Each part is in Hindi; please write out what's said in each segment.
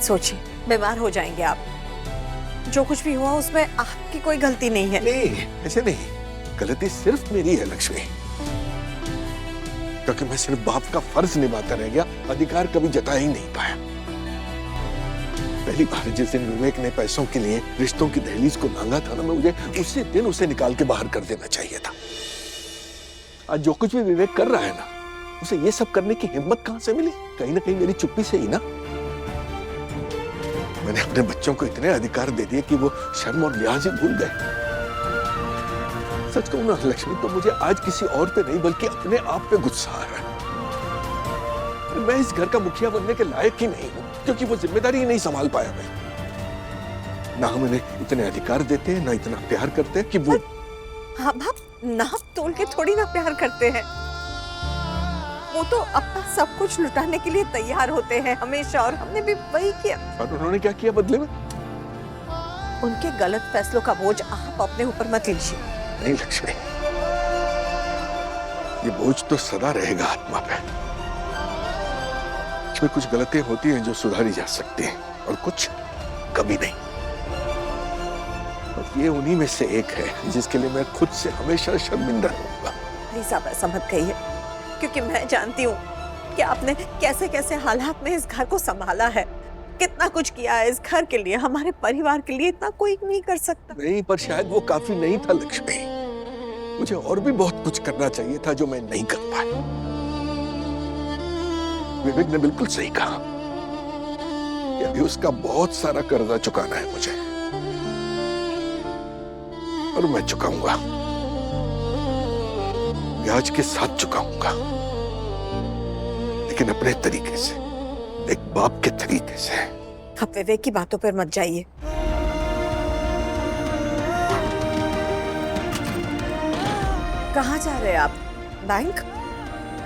मत सोचिए, बीमार हो जाएंगे आप। जो कुछ भी हुआ उसमें आपकी कोई गलती नहीं है। नहीं, ऐसे नहीं, गलती सिर्फ मेरी है लक्ष्मी, क्योंकि मैं सिर्फ बाप का फर्ज निभाता रह गया, अधिकार कभी जता ही नहीं पाया। पहली बार जिस दिन विवेक ने पैसों के लिए रिश्तों की दहलीज को लांघा था ना, मैं मुझे उसी दिन उसे निकाल के बाहर कर देना चाहिए था। आज जो कुछ भी विवेक कर रहा है ना, उसे ये सब करने की हिम्मत कहां से मिली? कहीं ना कहीं मेरी चुप्पी से ही ना। मैंने अपने बच्चों को इतने अधिकार दे दिए कि वो शर्म और लिहाज ही भूल गए। सच कहूं ना लक्ष्मी, तो मुझे आज किसी और पे नहीं बल्कि अपने आप पे गुस्सा आ रहा है। मैं इस घर का मुखिया बनने के लायक ही नहीं हूं, क्योंकि वो जिम्मेदारी ही नहीं संभाल पाया मैं। ना हम इन्हें इतने अधिकार देते हैं, ना इतना प्यार करते हैं कि वो। हाँ बाप, नाप तोल के थोड़ी ना प्यार करते हैं। वो तो अपना सब कुछ लुटाने के लिए तैयार होते हैं हमेशा, और हमने भी वही किया। और उन्होंने क्या किया बदले में? उनके गलत फैसलों का बोझ आप अपने ऊपर मत लीजिए। नहीं लक्ष्मी, ये बोझ तो सदा रहेगा आत्मा पे। इसमें कुछ गलतियां होती हैं जो सुधारी जा सकती हैं, और कुछ कभी नहीं। और ये उन्हीं में से एक है जिसके लिए मैं खुद से हमेशा शर्मिंदा रहूंगा। प्लीज आप ऐसा मत कहिए, क्योंकि मैं जानती हूँ कि आपने कैसे कैसे हालात में इस घर को संभाला है, कितना कुछ किया है इस घर के लिए, हमारे परिवार के लिए। इतना कोई नहीं कर सकता। नहीं, पर शायद वो काफी नहीं था लक्ष्मी। मुझे और भी बहुत कुछ करना चाहिए था जो मैं नहीं कर पाया। विवेक ने बिल्कुल सही कहा कि अभी उसका बहुत सारा कर्जा चुकाना है मुझे, और मैं चुकाऊंगा, ब्याज के साथ चुकाऊंगा, लेकिन अपने तरीके से, एक बाप के तरीके से। आप विवेक की बातों पर मत जाइए। कहाँ जा रहे हैं आप? बैंक?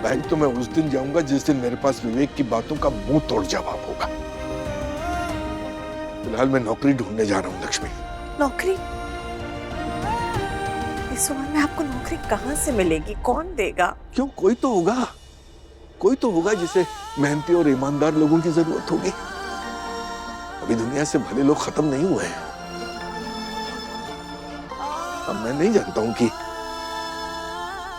बैंक तो मैं उस दिन जाऊंगा जिस दिन मेरे पास विवेक की बातों का मुंह तोड़ जवाब होगा। फिलहाल मैं नौकरी ढूंढने जा रहा हूँ लक्ष्मी। नौकरी? इस उम्र में आपको नौकरी कहाँ से मिलेगी? कौन देगा? क्यों, कोई तो होगा, कोई तो होगा जिसे मेहनती और ईमानदार लोगों की जरूरत होगी। अभी दुनिया से भले लोग खत्म नहीं हुए हैं। अब मैं नहीं जानता हूं कि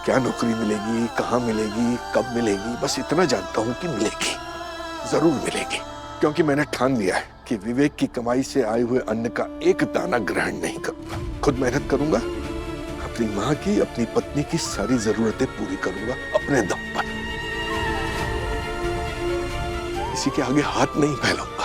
क्या नौकरी मिलेगी, कहां मिलेगी, कब मिलेगी, बस इतना जानता हूं कि मिलेगी, जरूर मिलेगी। क्योंकि मैंने ठान लिया है कि विवेक की कमाई से आए हुए अन्न का एक दाना ग्रहण नहीं करूंगा। खुद मेहनत करूंगा, अपनी मां की, अपनी पत्नी की सारी जरूरतें पूरी करूंगा अपने दम पर। किसी के आगे हाथ नहीं फैलाऊंगा।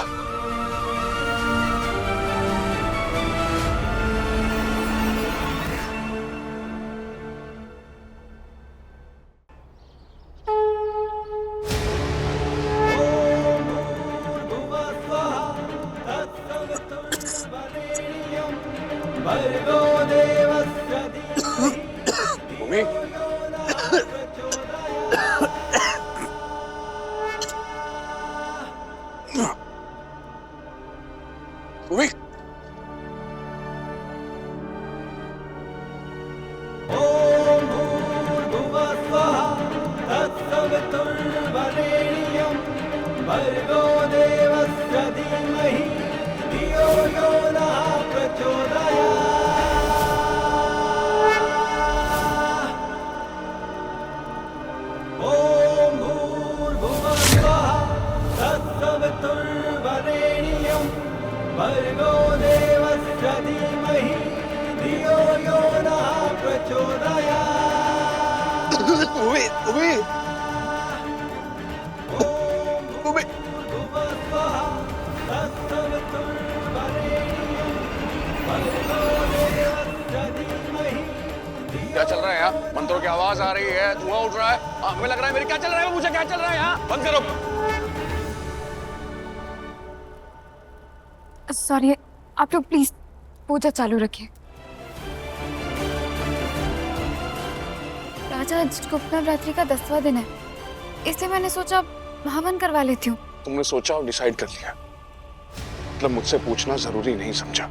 भूमि, भूमि, क्या चल रहा है यहाँ? मंत्रों की आवाज आ रही है, धुआं उठ रहा है, हमें लग रहा है मेरे क्या चल रहा है, मुझे क्या चल रहा है यहाँ? बंद करो। सॉरी, आप लोग प्लीज पूजा चालू रखिए। राजा, आज गुप्त नवरात्रि का 10वां दिन है, इसलिए मैंने सोचा हवन करवा लेती हूँ। तुमने सोचा और डिसाइड कर लिया, मतलब मुझसे पूछना जरूरी नहीं समझा।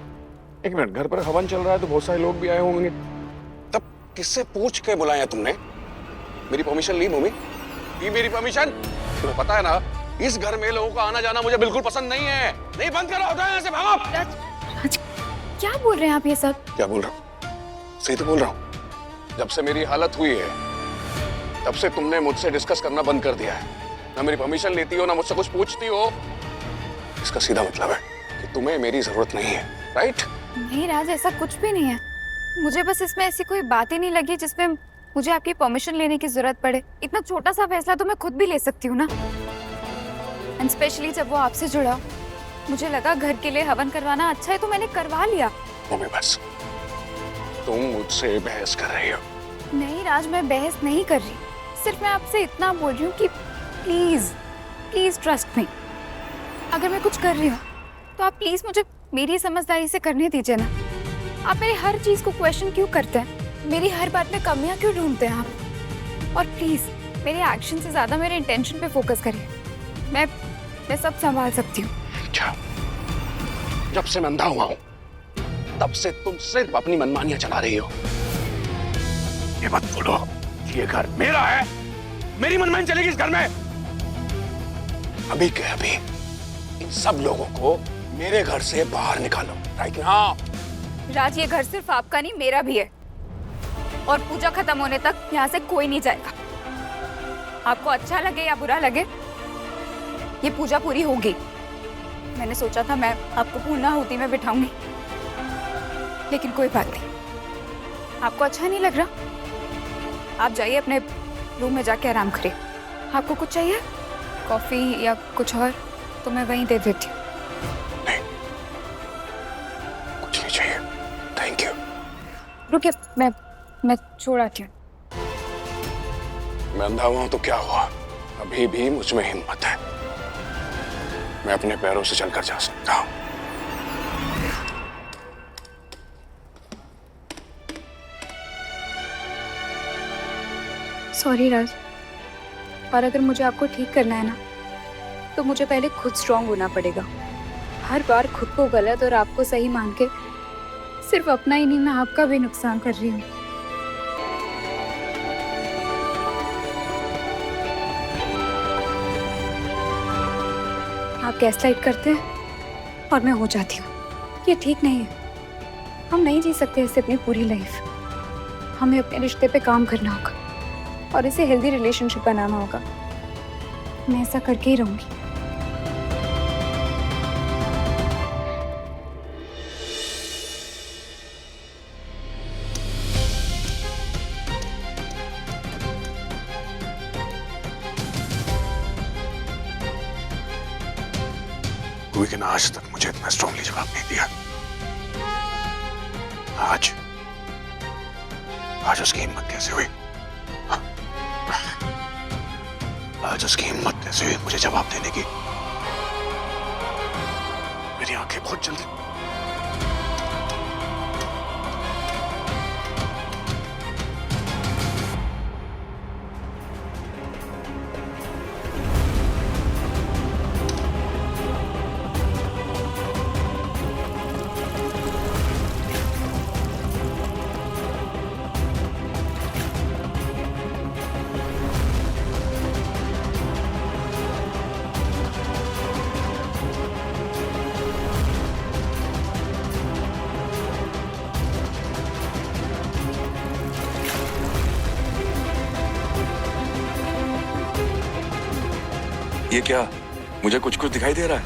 एक मिनट, घर पर हवन चल रहा है तो बहुत सारे लोग भी आए होंगे, तब किससे पूछ के बुलाया तुमने? मेरी परमिशन ली भूमि? ली मेरी परमिशन? तुम्हें पता है ना इस घर में लोगों का आना जाना मुझे बिल्कुल पसंद नहीं है। नहीं, बंद करो, उठो यहाँ से, भागो। राज, क्या बोल रहे हैं आप ये सब? क्या बोल रहा हूँ? सही तो बोल रहा हूँ। जब से मेरी हालत हुई है तब से तुमने मुझसे डिस्कस करना बंद कर दिया है। ना मेरी परमिशन लेती हो, ना मुझसे कुछ पूछती हो। इसका सीधा मतलब है कि तुम्हें मेरी जरूरत नहीं है, राइट? नहीं राज, ऐसा कुछ भी नहीं है। मुझे बस इसमें ऐसी कोई बात ही नहीं लगी जिसमें मुझे आपकी परमिशन लेने की जरूरत पड़े। इतना छोटा सा फैसला तो मैं खुद भी ले सकती हूँ ना। एंड स्पेशली जब वो आपसे जुड़ा, मुझे लगा घर के लिए हवन करवाना अच्छा है तो मैंने करवा लिया। मम्मी बस, तुम मुझसे बहस कर रही हो। नहीं राज, मैं बहस नहीं कर रही। सिर्फ मैं आपसे इतना बोल रही हूँ कि प्लीज प्लीज ट्रस्ट मी। अगर मैं कुछ कर रही हूँ तो आप प्लीज मुझे मेरी समझदारी से करने दीजिए ना। आप मेरी हर चीज को क्वेश्चन क्यों करते हैं? मेरी हर बात में कमियां क्यों ढूंढते हैं आप? और प्लीज मेरे एक्शन से ज्यादा मेरे इंटेंशन पे फोकस करिए। मैं सब संभाल सकती हूँ। अच्छा, जब से मैं अंधा हुआ हूँ तब से तुम सिर्फ अपनी मनमानियां चला रही हो। ये मत बोलो कि ये घर मेरा है, मेरी मनमानी चलेगी इस घर में। अभी के अभी इन सब लोगों को मेरे घर से बाहर निकालो, राइट ना? राज, ये घर सिर्फ आपका नहीं, मेरा भी है। और पूजा खत्म होने तक यहाँ से कोई नहीं जाएगा। आपको अच्छा लगे या बुरा लगे, ये पूजा पूरी होगी। मैंने सोचा था मैं आपको पूर्णाहुति में बिठाऊंगी, लेकिन कोई बात नहीं। आपको अच्छा नहीं लग रहा? आप जाइए अपने रूम में जाके आराम करिए। आपको कुछ चाहिए, कॉफी या कुछ और, तो मैं वहीं दे देती हूँ। नहीं, कुछ नहीं चाहिए, थैंक यू। रुकिए, मैं छोड़ आती हूँ। मैं अंधा हुआ हूं तो क्या हुआ? अभी भी मुझ में हिम्मत है। मैं अपने पैरों से चलकर जा सकता हूँ। सॉरी राज, और अगर मुझे आपको ठीक करना है ना, तो मुझे पहले खुद स्ट्रांग होना पड़ेगा। हर बार खुद को गलत और आपको सही मान के सिर्फ अपना ही नहीं, मैं आपका भी नुकसान कर रही हूँ। आप गैसलाइट करते हैं और मैं हो जाती हूँ। ये ठीक नहीं है। हम नहीं जी सकते ऐसे अपनी पूरी लाइफ। हमें अपने रिश्ते पे काम करना होगा और इसे हेल्दी रिलेशनशिप बनाना होगा। मैं ऐसा करके ही रहूंगी। लेकिन आज तक मुझे इतना स्ट्रांगली जवाब नहीं दिया। आज उसकी हिम्मत कैसे हुई? आज उसकी हिम्मत कैसे हुई मुझे जवाब देने की? मेरी आंखें बहुत जल्दी। ये क्या? मुझे कुछ कुछ दिखाई दे रहा है।